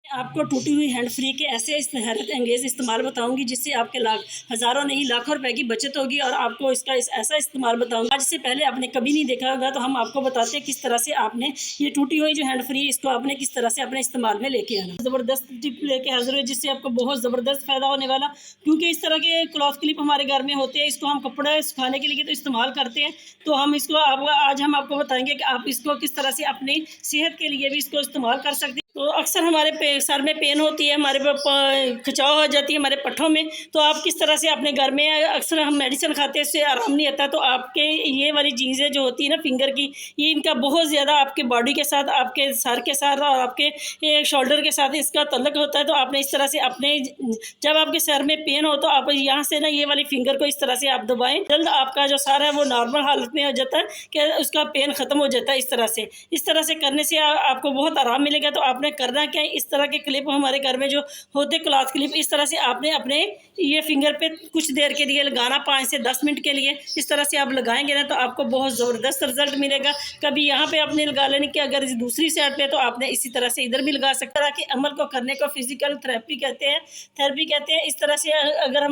आपको टूटी हुई हैंड फ्री के ऐसे हैरत अंगेज़ इस्तेमाल बताऊंगी जिससे आपके हज़ारों नहीं लाखों रुपए की बचत होगी। और आपको इसका ऐसा इस्तेमाल बताऊंगा जिससे पहले आपने कभी नहीं देखा होगा। तो हम आपको बताते हैं किस तरह से आपने ये टूटी हुई जो हैंड फ्री इसको आपने किस तरह से अपने इस्तेमाल में लेके आना। ज़बरदस्त टिप लेके हाजिर हुए जिससे आपको बहुत ज़बरदस्त फ़ायदा होने वाला, क्योंकि इस तरह के क्लॉथ क्लिप हमारे घर में होते हैं। इसको हम कपड़े सुखाने के लिए तो इस्तेमाल करते हैं। तो हम इसको आज हम आपको बताएंगे कि आप इसको किस तरह से अपनी सेहत के लिए भी इसको इस्तेमाल कर सकते हैं। तो अक्सर हमारे सर में पेन होती है, हमारे खिंचाव हो जाती है हमारे पट्ठों में। तो आप किस तरह से अपने घर में, अक्सर हम मेडिसिन खाते हैं इससे आराम नहीं आता। तो आपके ये वाली चीज़ें जो होती है ना फिंगर की, ये इनका बहुत ज़्यादा आपके बॉडी के साथ, आपके सर के साथ और आपके शोल्डर के साथ इसका तल्लक होता है। तो आपने इस तरह से अपने, जब आपके सर में पेन हो तो आप यहाँ से ना ये वाली फिंगर को इस तरह से आप दबाएं, जल्द आपका जो सर है वो नॉर्मल हालत में हो जाता है कि उसका पेन ख़त्म हो जाता है। इस तरह से करने से आपको बहुत आराम मिलेगा। तो आपने करना क्या है, इस तरह के क्लिप हमारे घर में जो होते क्लॉथ क्लिप, इस तरह से आपने अपने ये फिंगर पे कुछ देर के लिए लगाना, 5 से 10 मिनट के लिए। इस तरह से आप लगाएंगे ना तो आपको बहुत ज़बरदस्त रिजल्ट मिलेगा। कभी यहाँ पे आपने लगा लेने की, अगर दूसरी साइड पे तो आपने इसी तरह से इधर भी लगा सकते हैं। कि अमल को करने को फिजिकल थेरेपी कहते हैं। इस तरह से अगर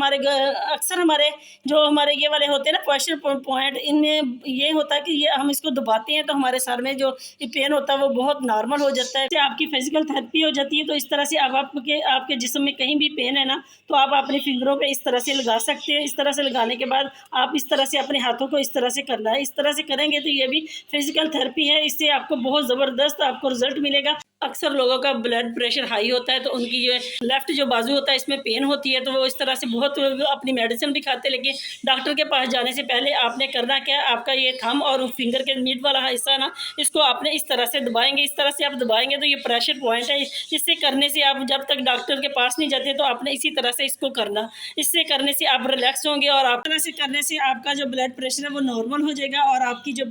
अक्सर हमारे ये वाले होते हैं ना क्वेश्चन पॉइंट, इनमें ये होता है कि ये हम इसको दबाते हैं तो हमारे सर में जो पेन होता है वो बहुत नॉर्मल हो जाता है। आपकी फिजिकल थेरेपी हो जाती है। तो इस तरह से अब आपके जिस्म में कहीं भी पेन है ना, तो आप अपने फिंगरों पे इस तरह से लगा सकते हैं। इस तरह से लगाने के बाद आप इस तरह से अपने हाथों को इस तरह से करना है। इस तरह से करेंगे तो ये भी फिजिकल थेरेपी है। इससे आपको बहुत ज़बरदस्त आपको रिजल्ट मिलेगा। अक्सर लोगों का ब्लड प्रेशर हाई होता है तो उनकी जो लेफ़्ट जो बाजू होता है इसमें पेन होती है। तो वो इस तरह से बहुत अपनी मेडिसिन भी खाते हैं, लेकिन डॉक्टर के पास जाने से पहले आपने करना क्या, आपका ये थंब और फिंगर के मिड वाला हिस्सा ना, इसको आपने इस तरह से दबाएंगे। इस तरह से आप दबाएंगे तो ये प्रेशर पॉइंट है। इससे करने से आप जब तक डॉक्टर के पास नहीं जाते तो आपने इसी तरह से इसको करना। इससे करने से आप रिलैक्स होंगे और आप तरह से करने से आपका जो ब्लड प्रेशर है वो नॉर्मल हो जाएगा और आपकी जो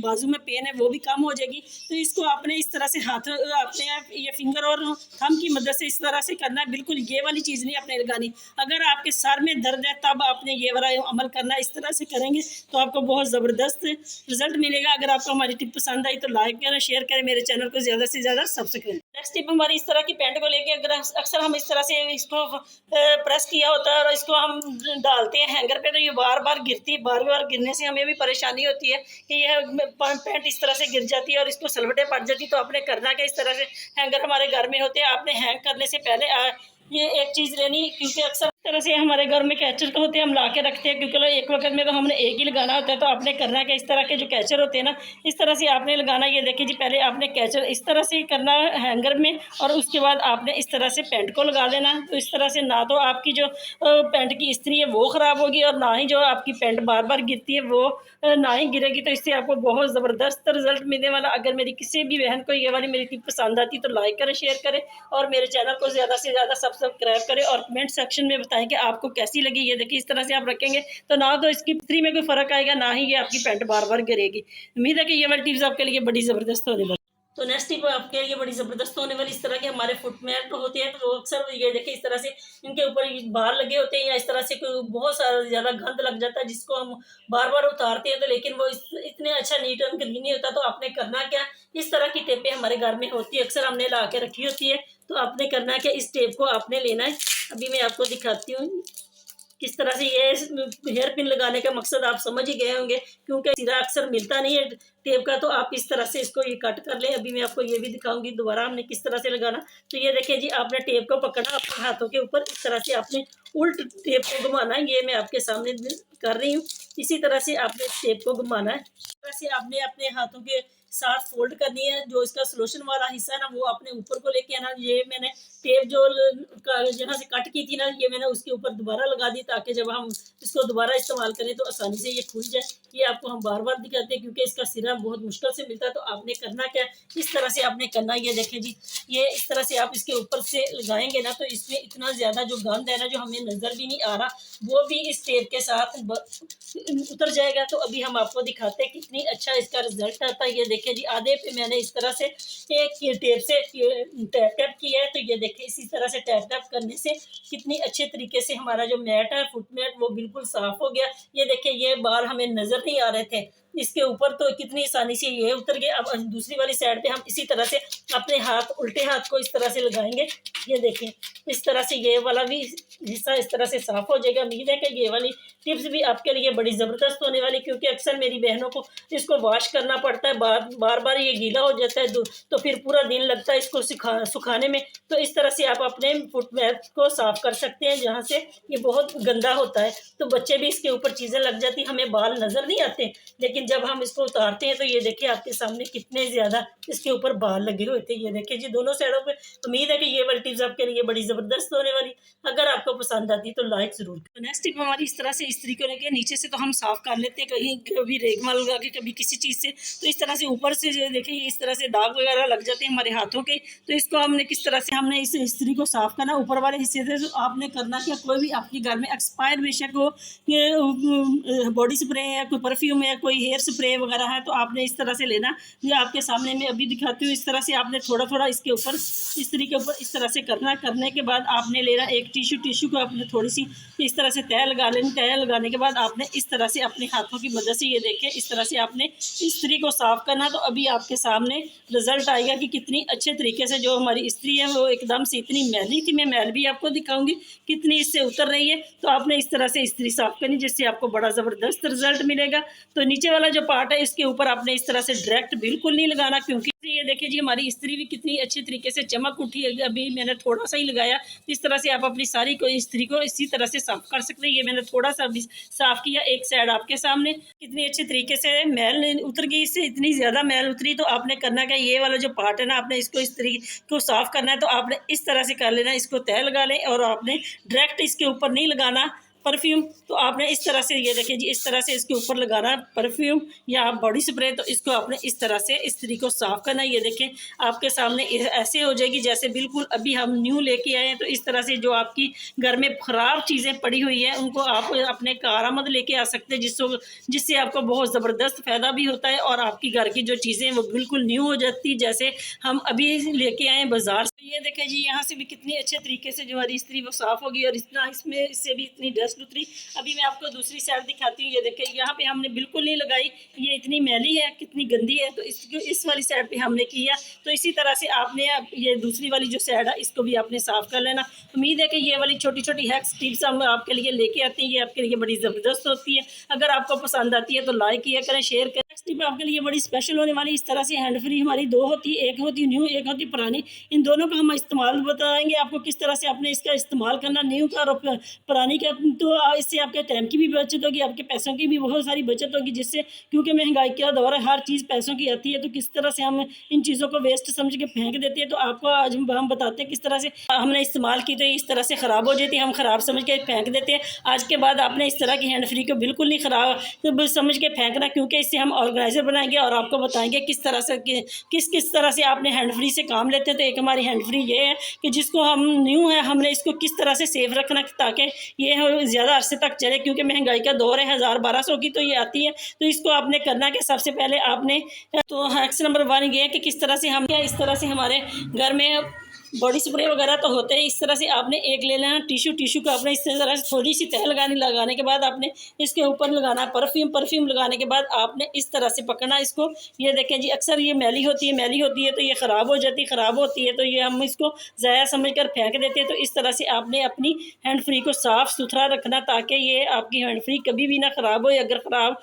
बाजू में पेन है वो भी कम हो जाएगी। तो इसको आपने इस तरह से हाथ अपने ये फिंगर और थंब की मदद से इस तरह से करना है। बिल्कुल ये वाली चीज़ नहीं अपने लगानी। अगर आपके सर में दर्द है तब आपने ये वाला अमल करना। इस तरह से करेंगे तो आपको बहुत ज़बरदस्त रिजल्ट मिलेगा। अगर आपको हमारी टिप पसंद आई तो लाइक करें, शेयर करें, मेरे चैनल को ज़्यादा से ज़्यादा सब्सक्राइब करें। नेक्स्ट टिप हमारी इस तरह की पैंट को लेके, अगर अक्सर हम इस तरह से इसको प्रेस किया होता है और इसको हम डालते हैं हैंगर पे तो ये बार बार गिरती है। बार बार गिरने से हमें भी परेशानी होती है कि यह पैंट इस तरह से गिर जाती है और इसको सलवटें पड़ जाती है। तो आपने करना क्या, इस तरह से हैंगर हमारे घर में होते हैं, आपने हैंग करने से पहले ये एक चीज़ लेनी, क्योंकि अक्सर तरह से हमारे घर में कैचर तो होते हैं, हम ला के रखते हैं क्योंकि एक वक्त में तो हमने एक ही लगाना होता है। तो आपने करना क्या, इस तरह के जो कैचर होते हैं ना, इस तरह से आपने लगाना। ये देखिए जी, पहले आपने कैचर इस तरह से करना है हैंगर में और उसके बाद आपने इस तरह से पैंट को लगा देना। तो इस तरह से ना तो आपकी जो पैंट की इस्त्री है वो ख़राब होगी और ना ही जो आपकी पैंट बार बार गिरती है वो ना ही गिरेगी। तो इससे आपको बहुत ज़बरदस्त रिजल्ट मिलने वाला। अगर मेरी किसी भी बहन को ये वाली मेरी टिप पसंद आती तो लाइक करें, शेयर करें और मेरे चैनल को ज़्यादा से ज़्यादा सब्सक्राइब करें और कमेंट सेक्शन में बताएं कि आपको कैसी लगी। ये देखिए, इस तरह से आप रखेंगे तो ना तो इसकी इस्त्री में कोई फ़र्क आएगा, ना ही ये आपकी पैंट बार बार गिरेगी। उम्मीद है कि ये वाली टिप्स आपके लिए बड़ी ज़बरदस्त होने वाली। तो नेक्स्ट टिप आपके लिए बड़ी ज़बरदस्त होने वाली, इस तरह के हमारे फुटमेट होते हैं तो अक्सर ये देखिए इस तरह से इनके ऊपर बाल लगे होते हैं या इस तरह से कोई बहुत सारा ज़्यादा गंद लग जाता है जिसको हम बार बार उतारते हैं तो लेकिन वो इतने अच्छा नीट एंड क्लीन नहीं होता। तो आपने करना क्या, इस तरह की टेपें हमारे घर में होती है, अक्सर हमने ला के रखी होती है। तो आपने करना क्या, इस टेप को आपने लेना है। अभी मैं आपको दिखाती हूँ किस तरह से। ये हेयर पिन लगाने का मकसद आप समझ ही गए होंगे, क्योंकि सिरा अक्सर मिलता नहीं है टेप का। तो आप इस तरह से इसको ये कट कर लें। अभी मैं आपको ये भी दिखाऊंगी दोबारा हमने किस तरह से लगाना। तो ये देखिए जी, आपने टेप को पकड़ा अपने हाथों के ऊपर, इस तरह से आपने उल्ट टेप को घुमाना है। ये मैं आपके सामने कर रही हूँ। इसी तरह से आपने टेप को घुमाना है। इस तरह से आपने अपने हाथों के साथ फोल्ड करनी है। जो इसका सोल्यूशन वाला हिस्सा है ना वो अपने ऊपर को लेके आना। ये मैंने टेप जो जहाँ से कट की थी ना, ये मैंने उसके ऊपर दोबारा लगा दी ताकि जब हम इसको दोबारा इस्तेमाल करें तो आसानी से ये खुल जाए। ये आपको हम बार बार दिखाते हैं क्योंकि इसका सिरा बहुत मुश्किल से मिलता है। तो आपने करना क्या, इस तरह से आपने करना। ये देखें जी, ये इस तरह से आप इसके ऊपर से लगाएंगे ना तो इसमें इतना ज़्यादा जो गंद है ना, जो हमें नज़र भी नहीं आ रहा, वो भी इस टेप के साथ उतर जाएगा। तो अभी हम आपको दिखाते हैं कितनी अच्छा इसका रिजल्ट आता है। ये देखिए जी, आधे पे मैंने इस तरह से एक टेप से टैप किया है। तो ये देखिए, इसी तरह से टैप करने से कितनी अच्छे तरीके से हमारा जो मैट है फुट मैट वो बिल्कुल साफ हो गया। ये देखिए, ये बाल हमें नजर नहीं आ रहे थे, इसके ऊपर तो कितनी आसानी से ये उतर गए। अब दूसरी वाली साइड पे हम इसी तरह से अपने हाथ, उल्टे हाथ को इस तरह से लगाएंगे। ये देखें, इस तरह से ये वाला भी हिस्सा इस तरह से साफ हो जाएगा। उम्मीद है कि ये वाली टिप्स भी आपके लिए बड़ी ज़बरदस्त होने वाली, क्योंकि अक्सर मेरी बहनों को इसको वॉश करना पड़ता है, बार बार ये गीला हो जाता है तो फिर पूरा दिन लगता है इसको सुखाने में। तो इस तरह से आप अपने फुटवेयर को साफ कर सकते हैं जहाँ से ये बहुत गंदा होता है। तो बच्चे भी इसके ऊपर चीज़ें लग जाती, हमें बाल नज़र नहीं आते, लेकिन जब हम इसको उतारते हैं तो ये देखिए आपके सामने कितने ज़्यादा इसके ऊपर बाल लगे हुए थे। ये देखिए जी, दोनों साइडों पे। उम्मीद है कि ये वाली टिप्स आपके लिए बड़ी ज़बरदस्त होने वाली। अगर आपको पसंद आती तो लाइक ज़रूर। तो नेक्स्ट टिप हमारी इस तरह से इस्त्री को लेके नीचे से तो हम साफ़ कर लेते हैं, कहीं कभी रेगमाल लगा के, कभी किसी चीज़ से। तो इस तरह से ऊपर से जो देखिए इस तरह से दाग वगैरह लग जाते हैं हमारे हाथों के। तो इसको हमने किस तरह से हमने इस इस्त्री को साफ़ करना, ऊपर वाले हिस्से से तो आपने करना कि कोई भी आपके घर में एक्सपायर बेशक हो, बॉडी स्प्रे है, कोई परफ्यूम है, कोई हेयर स्प्रे वगैरह है, तो आपने इस तरह से लेना। ये आपके सामने मैं अभी दिखाती हूँ। इस तरह से आपने थोड़ा थोड़ा इसके ऊपर, इस्त्री के ऊपर इस तरह से करना। करने के बाद आपने लेना एक टिश्यू को आपने थोड़ी सी इस तरह से तह लगा लेनी। तह लगाने के बाद आपने इस तरह से अपने हाथों की मदद से ये देखें इस तरह से आपने इस्त्री को साफ़ करना। तो अभी आपके सामने रिजल्ट आएगा कि कितनी अच्छे तरीके से जो हमारी इस्त्री है वो एकदम से, इतनी मैली थी, मैं मैल भी आपको दिखाऊंगी कितनी इससे उतर रही है। तो आपने इस तरह से इस्त्री साफ़ करनी जिससे आपको बड़ा ज़बरदस्त रिजल्ट मिलेगा। तो नीचे वाला जो पार्ट है इसके ऊपर आपने इस तरह से डायरेक्ट बिल्कुल नहीं लगाना, क्योंकि ये देखिए जी हमारी इस्त्री भी कितनी अच्छी तरीके से चमक उठी है। अभी मैंने थोड़ा सा ही लगाया। इस तरह से आप अपनी सारी को इस्त्री को इसी तरह से साफ कर सकते हैं। ये मैंने थोड़ा सा भी साफ किया, एक साइड आपके सामने कितनी अच्छी तरीके से मैल उतर गई। इससे इतनी ज़्यादा मैल उतरी तो आपने करना क्या, ये वाला जो पार्ट है ना, आपने इसको इस तरीके को साफ करना है। तो आपने इस तरह से कर लेना, इसको तह लगा लें और आपने डायरेक्ट इसके ऊपर नहीं लगाना परफ्यूम। तो आपने इस तरह से ये देखिए जी इस तरह से इसके ऊपर लगाना परफ्यूम या बॉडी स्प्रे। तो इसको आपने इस तरह से इस्त्री को साफ़ करना। ये देखें आपके सामने ऐसे हो जाएगी जैसे बिल्कुल अभी हम न्यू लेके आए हैं। तो इस तरह से जो आपकी घर में ख़राब चीज़ें पड़ी हुई हैं उनको आप अपने कारामद लेके आ सकते हैं, जिससे आपको बहुत ज़बरदस्त फ़ायदा भी होता है और आपकी घर की जो चीज़ें वो बिल्कुल न्यू हो जाती जैसे हम अभी लेके आए बाज़ार से। ये देखें जी यहाँ से भी कितनी अच्छे तरीके से जो हमारी इस्त्री वो साफ़ होगी और इतना इसमें इससे भी इतनी डस्ट उतरी। अभी मैं आपको दूसरी साइड दिखाती हूँ। ये देखें यहाँ पे हमने बिल्कुल नहीं लगाई, ये इतनी मैली है, कितनी गंदी है। तो इस वाली साइड पे हमने किया। तो इसी तरह से आपने अब ये दूसरी वाली जो साइड है इसको भी आपने साफ़ कर लेना। उम्मीद है कि ये वाली छोटी छोटी हैक्स टिप्स हम आपके लिए लेके आते हैं, ये आपके लिए बड़ी ज़बरदस्त होती है। अगर आपको पसंद आती है तो लाइक किया करें, शेयर करें। नेक्स्ट टिप आपके लिए बड़ी स्पेशल होने वाली। इस तरह से हैंड फ्री हमारी दो होती है, एक होती न्यू, एक होती पुरानी। इन दोनों का हम इस्तेमाल बताएंगे आपको किस तरह से आपने इसका इस्तेमाल करना, न्यू का और पुरानी का। तो इससे आपके टाइम की भी बचत होगी, आपके पैसों की भी बहुत सारी बचत होगी, जिससे क्योंकि महंगाई का दौर है, हर चीज़ पैसों की आती है। तो किस तरह से हम इन चीज़ों को वेस्ट समझ के फेंक देते हैं। तो आपको आज हम बताते हैं किस तरह से हमने इस्तेमाल की तो इस तरह से ख़राब हो जाती है, हम ख़राब समझ के फेंक देते हैं। आज के बाद आपने इस तरह की हैंड फ्री को बिल्कुल नहीं ख़राब समझ के फेंकना, क्योंकि इससे हम ऑर्गेनाइज़र बनाएंगे और आपको बताएंगे किस तरह से किस तरह से आपने हैंड फ्री से काम लेते हैं। तो एक हमारी हैंड फ्री ये है कि जिसको हम न्यू है, हमने इसको किस तरह से सेफ रखना ताकि ये ज़्यादा अरसे तक चले, क्योंकि महंगाई का दौर है, 1000-1200 की तो ये आती है। तो इसको आपने करना कि सबसे पहले आपने तो हैक्स नंबर 1 ये है कि किस तरह से हम क्या इस तरह से हमारे घर में बॉडी स्प्रे वगैरह तो होते हैं। इस तरह से आपने एक ले लेना टिश्यू को आपने इस तरह से थोड़ी सी तह लगाने के बाद आपने इसके ऊपर लगाना परफ्यूम लगाने के बाद आपने इस तरह से पकड़ना इसको। ये देखें जी अक्सर ये मैली होती है तो ये ख़राब हो जाती है, ख़राब होती है तो ये हम इसको ज़ाया समझ कर फेंक देते हैं। तो इस तरह से आपने अपनी हैंड फ्री को साफ़ सुथरा रखना ताकि ये आपकी हैंड फ्री कभी भी ना ख़राब हो। अगर ख़राब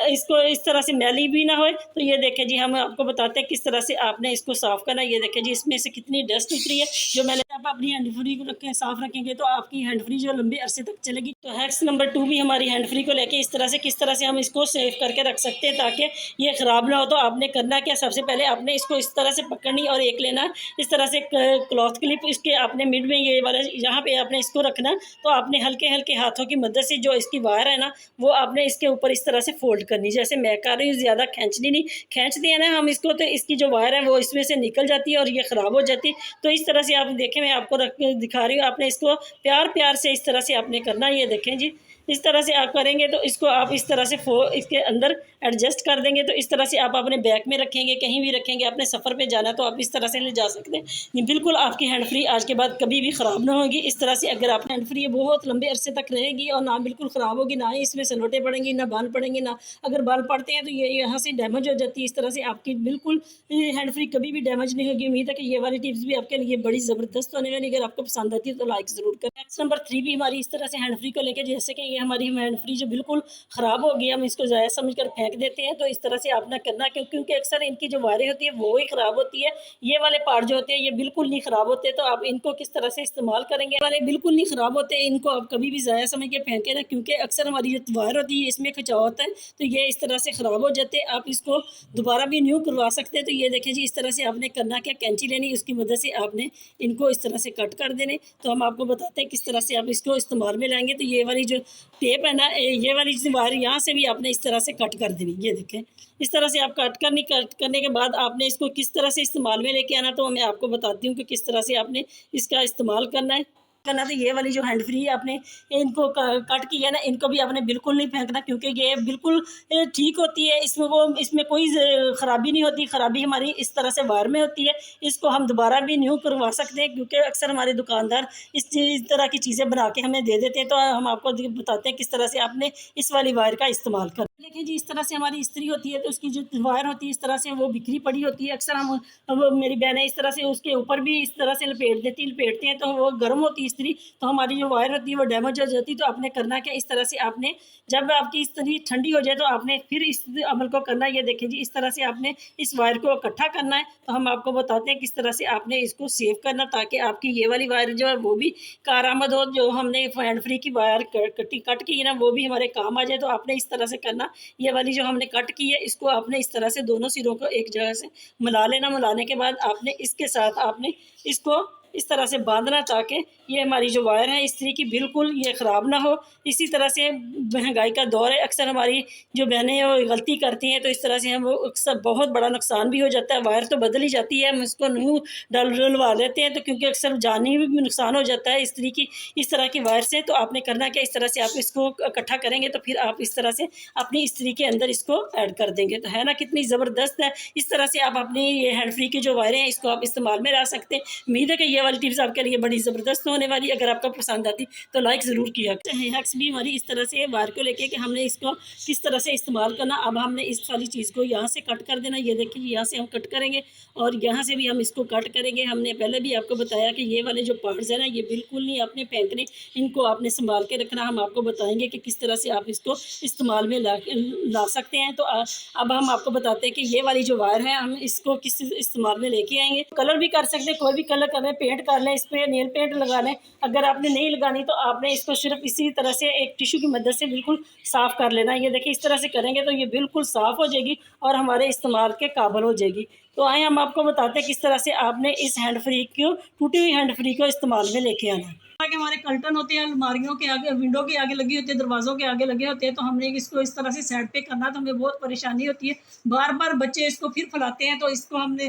इसको इस तरह से मैली भी ना हो। तो ये देखें जी हम आपको बताते हैं किस तरह से आपने इसको साफ़ करना। ये देखें जी इसमें से कितनी डस्ट उतरी है। जो मैंने आप अपनी हैंड फ्री को रखें साफ रखेंगे तो आपकी हैंड फ्री जो लंबे अरसे तक चलेगी। तो हैक्स नंबर 2 भी हमारी हैंड फ्री को लेके इस तरह से किस तरह से हम इसको सेव करके रख सकते हैं ताकि ये ख़राब ना हो। तो आपने करना क्या, सबसे पहले आपने इसको इस तरह से पकड़नी और एक लेना इस तरह से क्लॉथ क्लिप, इसके आपने मिड में ये वाला यहाँ पे आपने इसको रखना। तो आपने हल्के हल्के हाथों की मदद से जो इसकी वायर है ना वो आपने इसके ऊपर इस तरह से फोल्ड करनी, जैसे मैं कर रही हूँ। ज़्यादा खींचनी नहीं, खींच दिया ना हम इसको तो इसकी जो वायर है वो इसमें से निकल जाती है और ये ख़राब हो जाती है। तो इस तरह से आप देखें, मैं आपको दिखा रही हूँ। आपने इसको प्यार से इस तरह से आपने करना। ये देखें जी इस तरह से आप करेंगे तो इसको आप इस तरह से इसके अंदर एडजस्ट कर देंगे। तो इस तरह से आप अपने बैग में रखेंगे, कहीं भी रखेंगे, अपने सफ़र पे जाना तो आप इस तरह से ले जा सकते हैं। ये बिल्कुल आपकी हैंड फ्री आज के बाद कभी भी ख़राब ना होगी। इस तरह से अगर आप हैंड फ्री बहुत लंबे अरसे तक रहेगी और ना बिल्कुल ख़राब होगी, ना ही इसमें सलोटे पड़ेंगी, ना बाल पड़ेंगे, ना अगर बाल पड़ते हैं तो ये यहाँ से डैमेज हो जाती है। इस तरह से आपकी बिल्कुल हैंड फ्री कभी भी डैमेज नहीं होगी। उम्मीद है कि ये वाली टिप्स भी आपके लिए बड़ी ज़बरदस्त होने वाली। अगर आपको पसंद आती है तो लाइक ज़रूर करें। नेक्स्ट नंबर 3 भी हमारी इस तरह से हैंड फ्री को लेके, जैसे कि ये हमारी हैंड फ्री जो बिल्कुल ख़राब हो गई, हम इसको ज़ाया समझकर फेंक देते हैं। तो इस तरह से आपने करना, क्योंकि अक्सर इनकी जो वायरें होती है वो ही ख़राब होती है। ये वाले पार्ट जो होते हैं ये बिल्कुल नहीं ख़राब होते। तो आप इनको किस तरह से इस्तेमाल करेंगे, वाले बिल्कुल नहीं ख़राब होते हैं, इनको आप कभी भी ज़ाया समझ के फेंकें ना, क्योंकि अक्सर हमारी जो वायर होती है इसमें खिंचाव होता है तो ये इस तरह से ख़राब हो जाते हैं। आप इसको दोबारा भी न्यू करवा सकते हैं। तो ये देखें जी, इस तरह से आपने करना क्या, कैंची लेनी, उसकी मदद से आपने इनको इस तरह से कट कर देने। तो हम आपको बताते हैं किस तरह से आप इसको इस्तेमाल में लाएंगे। तो ये वाली जो टेप है ना, ये वाली वायर यहाँ से भी आपने इस तरह से कट कर देनी। ये देखें, इस तरह से आप कट करने के बाद आपने इसको किस तरह से इस्तेमाल में लेके आना, तो मैं आपको बताती हूँ कि किस तरह से आपने इसका इस्तेमाल करना है। तो ये वाली जो हैंड फ्री है आपने इनको कट किया ना, इनको भी आपने बिल्कुल नहीं फेंकना, क्योंकि ये बिल्कुल ठीक होती है। इसमें कोई ख़राबी नहीं होती। ख़राबी हमारी इस तरह से वायर में होती है। इसको हम दोबारा भी न्यू करवा सकते हैं, क्योंकि अक्सर हमारे दुकानदार इस तरह की चीज़ें बना के हमें दे देते हैं। तो हम आपको बताते हैं किस तरह से आपने इस वाली वायर का इस्तेमाल कर। देखिए जी, इस तरह से हमारी इस्त्री होती है तो उसकी जो वायर होती है इस तरह से वो बिखरी पड़ी होती है। अक्सर हम, अब मेरी बहनें इस तरह से उसके ऊपर भी इस तरह से लपेटते हैं तो वो गर्म होती है इस्त्री, तो हमारी जो वायर होती है वो डैमेज हो जाती है। तो आपने करना क्या, इस तरह से आपने जब आपकी इस्त्री ठंडी हो जाए तो आपने फिर इस अमल को करना है। ये देखिए जी, इस तरह से आपने इस वायर को इकट्ठा करना है। तो हम आपको बताते हैं किस तरह से आपने इसको सेव करना, ताकि आपकी ये वाली वायर जो है वो भी कारआमद हो। जो हमने हैंड फ्री की वायर कट की है ना, वो भी हमारे काम आ जाए। तो आपने इस तरह से करना, ये वाली जो हमने कट की है इसको आपने इस तरह से दोनों सिरों को एक जगह से मिला लेना। मिलाने के बाद आपने इसके साथ आपने इसको इस तरह से बांधना, ताकि ये हमारी जो वायर है इस्त्री की बिल्कुल ये ख़राब ना हो। इसी तरह से महंगाई का दौर है, अक्सर हमारी जो बहनें हैं वो गलती करती हैं, तो इस तरह से हम वो अक्सर बहुत बड़ा नुकसान भी हो जाता है। वायर तो बदल ही जाती है, हम इसको न्यू डलवा लेते हैं, तो क्योंकि अक्सर जानी भी नुकसान हो जाता है इस्त्री की इस तरह की वायर से। तो आपने करना क्या, इस तरह से आप इसको इकट्ठा करेंगे तो फिर आप इस तरह से अपनी इस्त्री के अंदर इसको ऐड कर देंगे। तो है ना कितनी ज़बरदस्त है। इस तरह से आप अपनी ये हैंड फ्री की जो वायरें हैं इसको आप इस्तेमाल में ला सकते हैं। उम्मीद है कि ये वाली टिप्स आपके लिए बड़ी ज़बरदस्त होने वाली। अगर आपको पसंद आती तो लाइक ज़रूर किया। हैक्स भी हमारी इस तरह से वायर को लेके कि हमने इसको किस तरह से इस्तेमाल करना। अब हमने इस वाली चीज़ को यहाँ से कट कर देना। ये देखिए, यहाँ से हम कट करेंगे और यहाँ से भी हम इसको कट करेंगे। हमने पहले भी आपको बताया कि ये वाले जो पार्ट्स हैं ना, ये बिल्कुल नहीं आपने फेंकने, इनको आपने संभाल के रखना। हम आपको बताएंगे कि किस तरह से आप इसको इस्तेमाल में ला सकते हैं। तो अब हम आपको बताते हैं कि ये वाली जो वायर है हम इसको किस इस्तेमाल में लेके आएंगे। कलर भी कर सकते हैं, कोई भी कलर करें, पेंट कर लें, इस पर नेल पेंट लगा लें। अगर आपने नहीं लगानी तो आपने इसको सिर्फ इसी तरह से एक टिश्यू की मदद से बिल्कुल साफ़ कर लेना। ये देखिए, इस तरह से करेंगे तो ये बिल्कुल साफ़ हो जाएगी और हमारे इस्तेमाल के काबिल हो जाएगी। तो आए हम आपको बताते हैं किस तरह से आपने इस हैंड फ्री को, टूटी हुई हैंड फ्री को इस्तेमाल में लेके आना है। कि हमारे कर्टन होते हैं अलमारियों के आगे, विंडो के आगे लगी होती है, दरवाज़ों के आगे लगे होते हैं, तो हमने इसको इस तरह से साइड पे करना, तो हमें बहुत परेशानी होती है। बार बार बच्चे इसको फिर फैलाते हैं, तो इसको हमने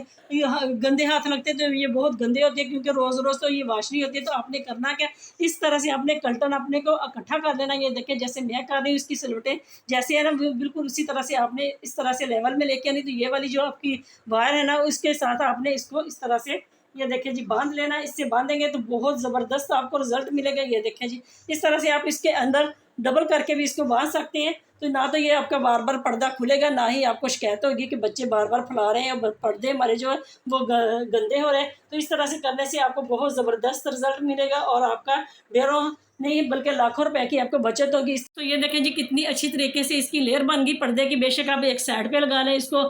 गंदे हाथ लगते हैं, तो ये बहुत गंदे होते हैं, क्योंकि रोज़ रोज़ तो ये वाश नहीं होती है। तो आपने करना क्या, इस तरह से आपने कर्टन अपने को इकट्ठा कर लेना। ये देखिए, जैसे मैं कर रही हूँ, इसकी सलोटें जैसे है ना, बिल्कुल उसी तरह से आपने इस तरह से लेवल में लेके आनी। तो ये वाली जो आपकी वायर है ना, उसके साथ आपने इसको इस तरह से, ये देखिए जी, बांध लेना। इससे बांधेंगे तो बहुत ज़बरदस्त आपको रिजल्ट मिलेगा। ये देखिए जी, इस तरह से आप इसके अंदर डबल करके भी इसको बांध सकते हैं। तो ना तो ये आपका बार बार पर्दा खुलेगा, ना ही आपको शिकायत होगी कि बच्चे बार बार फैला रहे हैं और पर्दे हमारे जो है वो गंदे हो रहे हैं। तो इस तरह से करने से आपको बहुत ज़बरदस्त रिजल्ट मिलेगा और आपका ढेरों नहीं बल्कि लाखों रुपए की आपको बचत होगी। तो ये देखें जी, कितनी अच्छी तरीके से इसकी लेयर बन गई पर्दे की। बेशक आप एक साइड पे लगा लें इसको,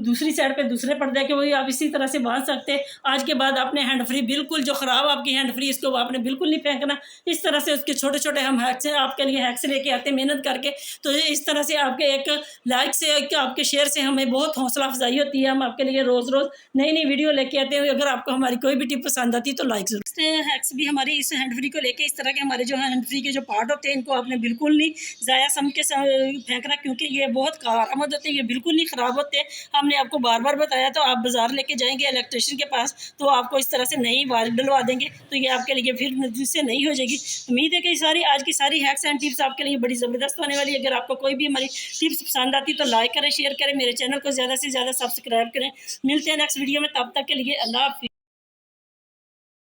दूसरी साइड पे दूसरे पर्दे के, वही आप इसी तरह से बांध सकते हैं। आज के बाद आपने हैंड फ्री बिल्कुल जो ख़राब आपकी हैंड फ्री, इसको आपने बिल्कुल नहीं फेंकना। इस तरह से उसके छोटे छोटे हम हैक्स आपके लिए हैक्स लेके आते हैं मेहनत करके। तो इस तरह से आपके एक लाइक से, एक आपके शेयर से हमें बहुत हौसला अफजाई होती है। हम आपके लिए रोज़ रोज़ नई नई वीडियो लेके आते हैं। अगर आपको हमारी कोई भी टिप पसंद आती है तो लाइक जरूर। हैक्स भी हमारी इस हैंड फ्री को लेके, इस तरह के हमारे जो हैंड फ्री के जो पार्ट होते हैं इनको आपने बिल्कुल नहीं ज़ाया समझ के फेंकना, क्योंकि ये बहुत कारआमद होते हैं, ये बिल्कुल नहीं ख़राब होते। हमने आपको बार बार बताया। तो आप बाज़ार लेके जाएंगे इलेक्ट्रिशियन के पास तो आपको इस तरह से नई वायर डलवा देंगे, तो ये आपके लिए फिर जिससे नहीं हो जाएगी। उम्मीद है कि आज की सारी हैक्स एंड टिप्स आपके लिए बड़ी ज़बरदस्त होने वाली है। अगर आपको कोई भी हमारी टिप्स पसंद आती तो लाइक करें, शेयर करें, मेरे चैनल को ज़्यादा से ज़्यादा सब्सक्राइब करें। मिलते हैं नेक्स्ट वीडियो में, तब तक के लिए अल्लाह हाफ़िज़।